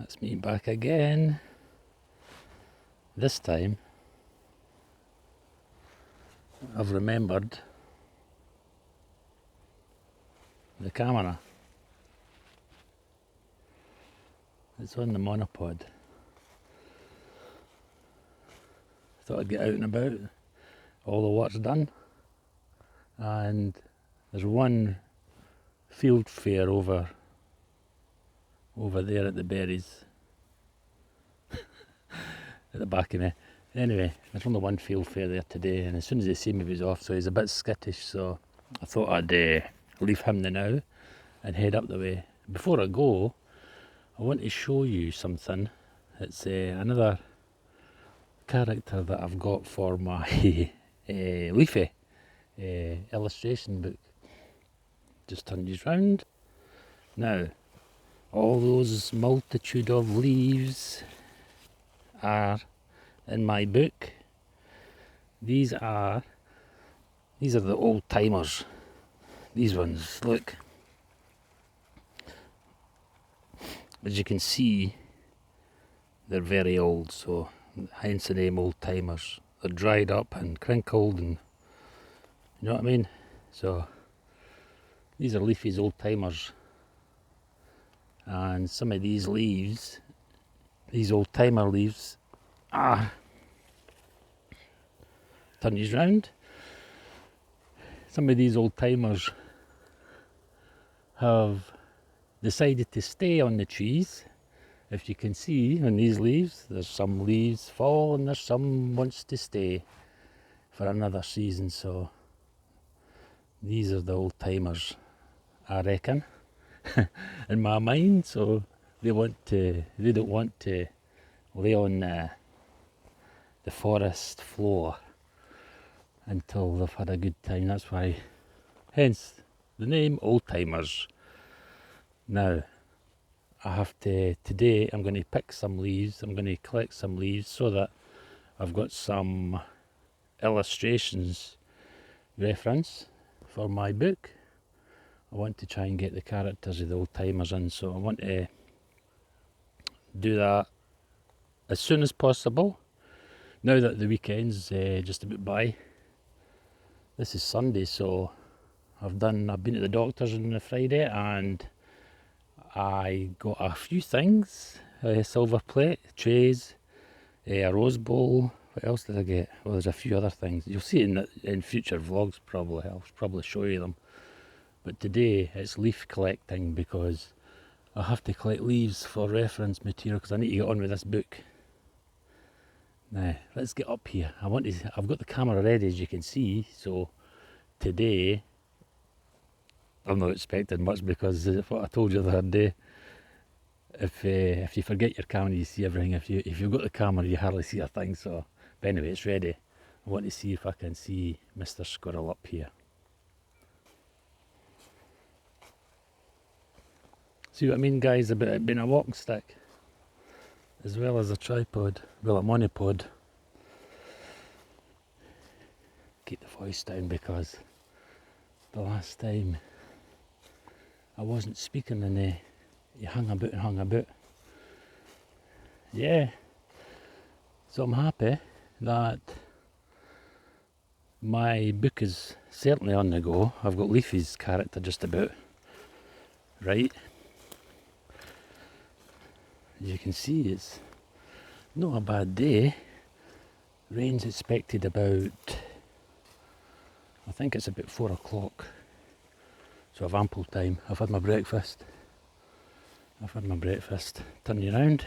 That's me back again. This time I've remembered the camera. It's on the monopod. Thought I'd get out and about. All the work's done. And there's one field fair over there at the berries. At the back of me. Anyway, there's only one field fair there today, and as soon as they see me, he was off, so he's a bit skittish, so I thought I'd leave him now and head up the way. Before I go, I want to show you something. It's another character that I've got for my Leafy illustration book. Just turn these round. Now, all those multitude of leaves are in my book. These are the old timers. These ones, look. As you can see, they're very old, so hence the name old timers. They're dried up and crinkled, and you know what I mean? So these are Leafy's old timers. And some of these leaves, these old timer leaves, turn these round. Some of these old timers have decided to stay on the trees. If you can see on these leaves, there's some leaves fall and there's some wants to stay for another season. So these are the old timers, I reckon, in my mind. So they don't want to lay on the forest floor until they've had a good time. That's why, hence the name old timers. Now, today I'm going to pick some leaves, I'm going to collect some leaves so that I've got some illustrations reference for my book. I want to try and get the characters of the old timers in, so I want to do that as soon as possible. Now that the weekend's just about by. This is Sunday, so I've been to the doctor's on the Friday, and I got a few things, a silver plate, trays, a rose bowl. What else did I get? Well, there's a few other things. You'll see it in future vlogs probably. I'll probably show you them. But today it's leaf collecting because I have to collect leaves for reference material because I need to get on with this book. Now, let's get up here. I've got the camera ready, as you can see, so today I'm not expecting much because of what I told you the other day. If you forget your camera, you see everything. If you've got the camera, you hardly see a thing. So, but anyway, it's ready. I want to see if I can see Mr. Squirrel up here. See what I mean, guys, about it being a walking stick as well as a tripod, well, a monopod. Keep the voice down because the last time I wasn't speaking and you hung about. Yeah, so I'm happy that my book is certainly on the go. I've got Leafy's character just about right. As you can see, it's not a bad day. Rain's expected about, I think it's about 4 o'clock. So I've ample time. I've had my breakfast. Turn you around.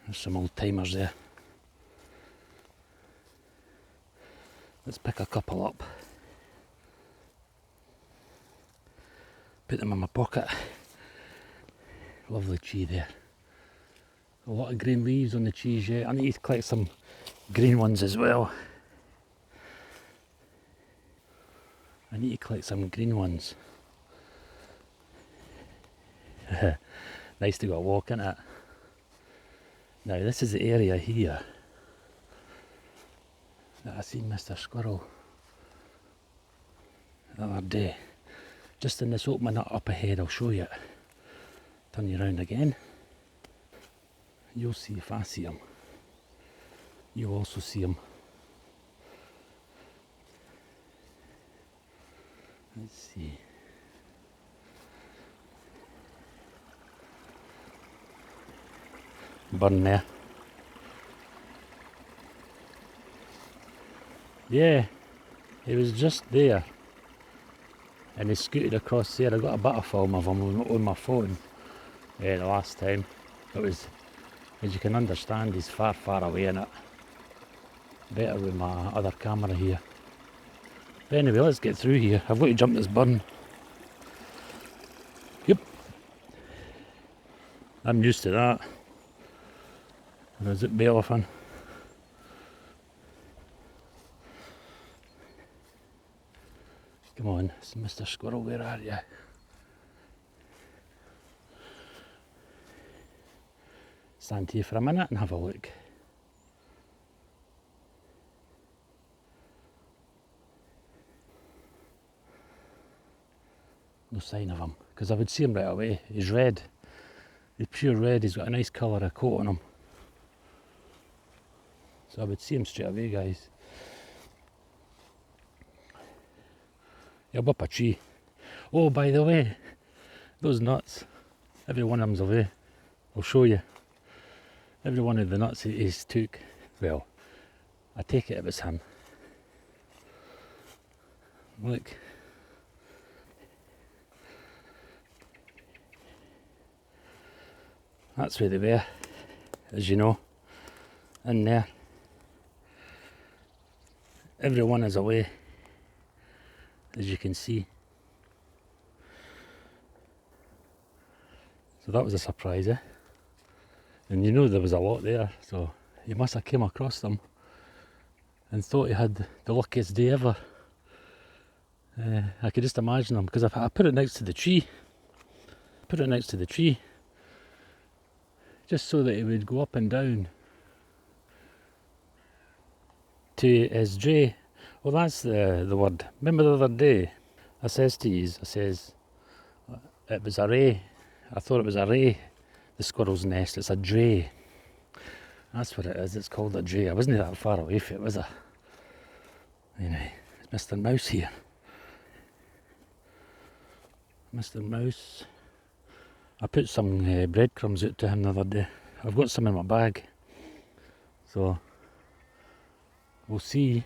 There's some old timers there. Let's pick a couple up. Put them in my pocket. Lovely tree there. A lot of green leaves on the trees yet. I need to collect some green ones as well. Nice to go a walk in it. Now this is the area here that I seen Mr. Squirrel the other day. Just in this opening up ahead, I'll show you it. Turn you around again. You'll see if I see him. You'll also see him. Let's see. Burn there. Yeah, he was just there. And he scooted across there. I got a better film of him on my phone the last time. It was, as you can understand, he's far, far away in it. Better with my other camera here. But anyway, let's get through here. I've got to jump this burn. Yep. I'm used to that. I was at bailiffing. Come on, Mr. Squirrel, where are you? Stand here for a minute and have a look. No sign of him, because I would see him right away. He's red. He's pure red. He's got a nice colour of coat on him. So I would see him straight away, guys. He'll be up a tree. Oh, by the way, those nuts, every one of them's away. I'll show you. Every one of the nuts he's took. Well, I take it was him. Look. That's where they were, as you know, in there. Every one is away, as you can see. So that was a surprise, eh? And you know there was a lot there, so he must have came across them and thought he had the luckiest day ever. I could just imagine him, because I put it next to the tree. Just so that he would go up and down to his dray. Well, that's the word. Remember the other day, I says to you, it was a ray. I thought it was a ray, the squirrel's nest. It's a dray. That's what it is. It's called a dray. I wasn't that far away from it, was I? Anyway, it's Mr. Mouse here. Mr. Mouse. I put some breadcrumbs out to him the other day. I've got some in my bag. So, we'll see.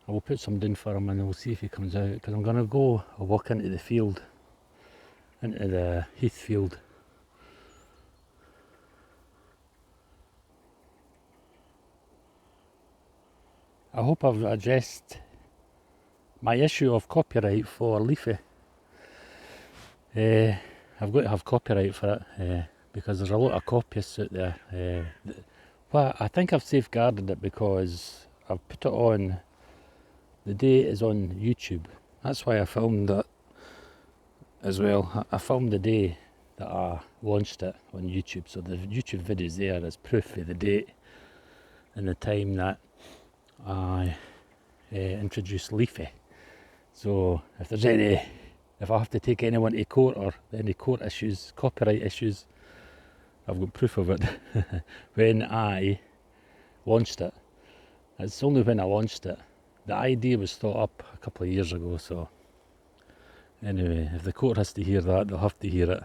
I will put some down for him and we'll see if he comes out. Because I'm going to go a walk into the field. Into the heath field. I hope I've addressed my issue of copyright for Leafy. I've got to have copyright for it because there's a lot of copyists out there. Well, I think I've safeguarded it because I've put it on, the day is on YouTube. That's why I filmed it as well. I filmed the day that I launched it on YouTube, so the YouTube video is there as proof of the date and the time that I introduced Leafy. So if there's if I have to take anyone to court or any court issues, copyright issues, I've got proof of it. When I launched it, it's only when I launched it. The idea was thought up a couple of years ago, so anyway, if the court has to hear that, they'll have to hear it.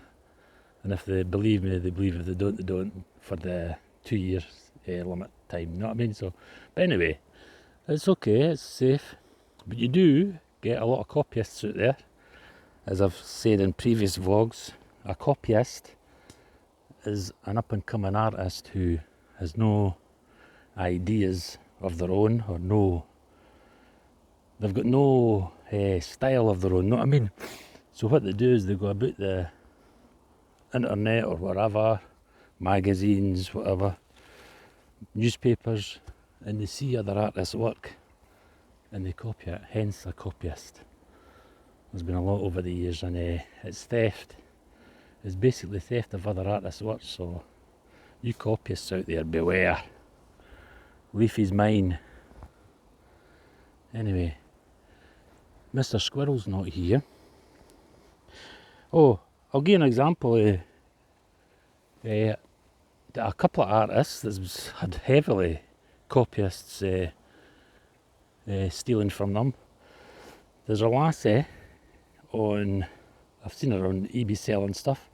And if they believe me, they believe. If they don't, they don't, for the 2 years limit time, you know what I mean? So, but anyway, it's okay, it's safe. But you do get a lot of copyists out there. As I've said in previous vlogs, a copyist is an up-and-coming artist who has no ideas of their own, or they've got no style of their own, know what I mean? So what they do is they go about the internet or wherever, magazines, whatever, newspapers, and they see other artists' work and they copy it, hence a copyist. There's been a lot over the years, and it's theft. It's basically theft of other artists' work, so you copyists out there, beware. Leafy's mine. Anyway, Mr. Squirrel's not here. Oh, I'll give you an example. a couple of artists that had heavily copyists stealing from them. There's a lassie on, I've seen her on eBay selling stuff.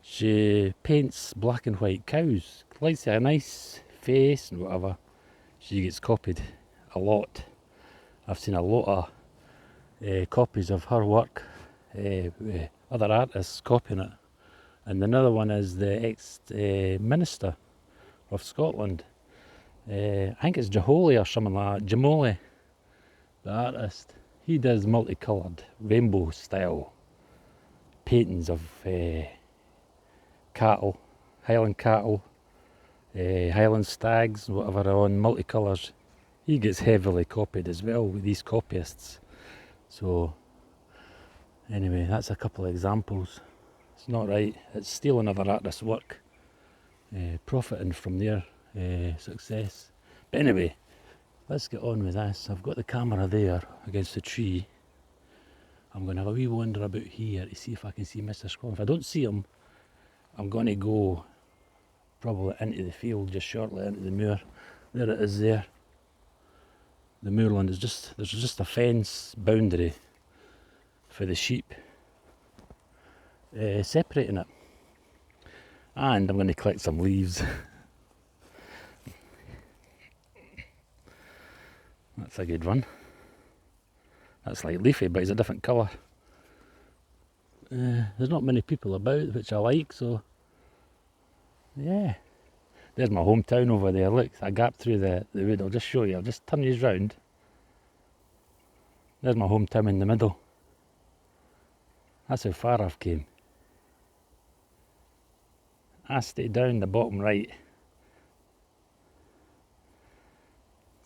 She paints black and white cows, likes a nice face and whatever. She gets copied a lot. I've seen a lot of copies of her work, other artists copying it. And another one is the ex-minister of Scotland. I think it's Jaholi or something like that. Jamoli, the artist. He does multicoloured, rainbow style paintings of cattle, Highland cattle, Highland stags, whatever, on multicolours. He gets heavily copied as well with these copyists. So anyway, that's a couple of examples. It's not right. It's stealing other artists' work, profiting from their success. But anyway, let's get on with this. I've got the camera there against the tree. I'm going to have a wee wander about here to see if I can see Mr. Scroll. If I don't see him, I'm going to go probably into the field just shortly, into the moor. There it is there. The moorland is just, there's just a fence boundary for the sheep separating it. And I'm going to collect some leaves. That's a good one. That's like leafy, but it's a different colour. There's not many people about, which I like, so yeah. There's my hometown over there. Look, a gap through the wood. I'll just show you. I'll just turn you round. There's my hometown in the middle. That's how far I've came. I stay down the bottom right.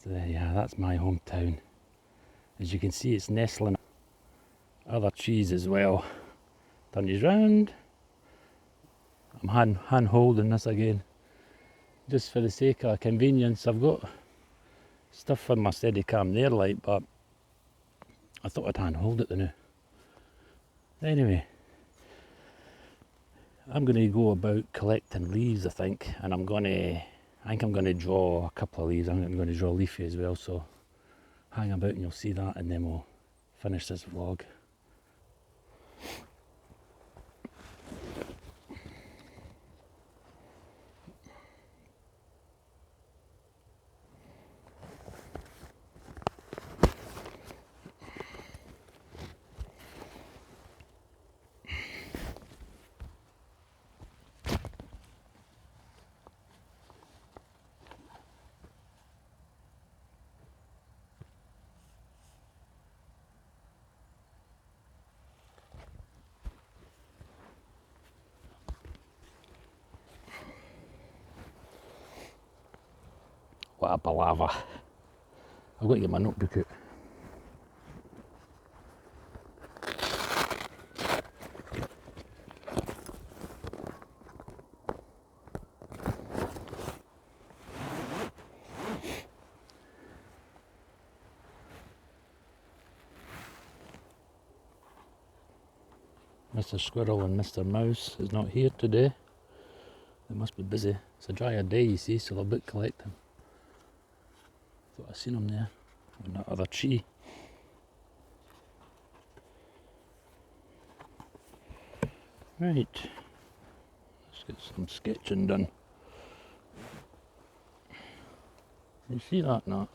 So yeah, that's my hometown. As you can see, it's nestling other trees as well. Turn you round. I'm hand holding this again, just for the sake of convenience. I've got stuff on my Steadicam there, like, but I thought I'd hand hold it now. Anyway, I'm going to go about collecting leaves, I think, and I'm going to draw a couple of leaves. I'm going to draw leafy as well, so hang about and you'll see that, and then we'll finish this vlog. What a palaver. I've got to get my notebook out. Mr. Squirrel and Mr. Mouse is not here today. They must be busy. It's a drier day, you see, so they'll book collecting. Thought I seen them there on that other tree. Right, let's get some sketching done. You see that, not?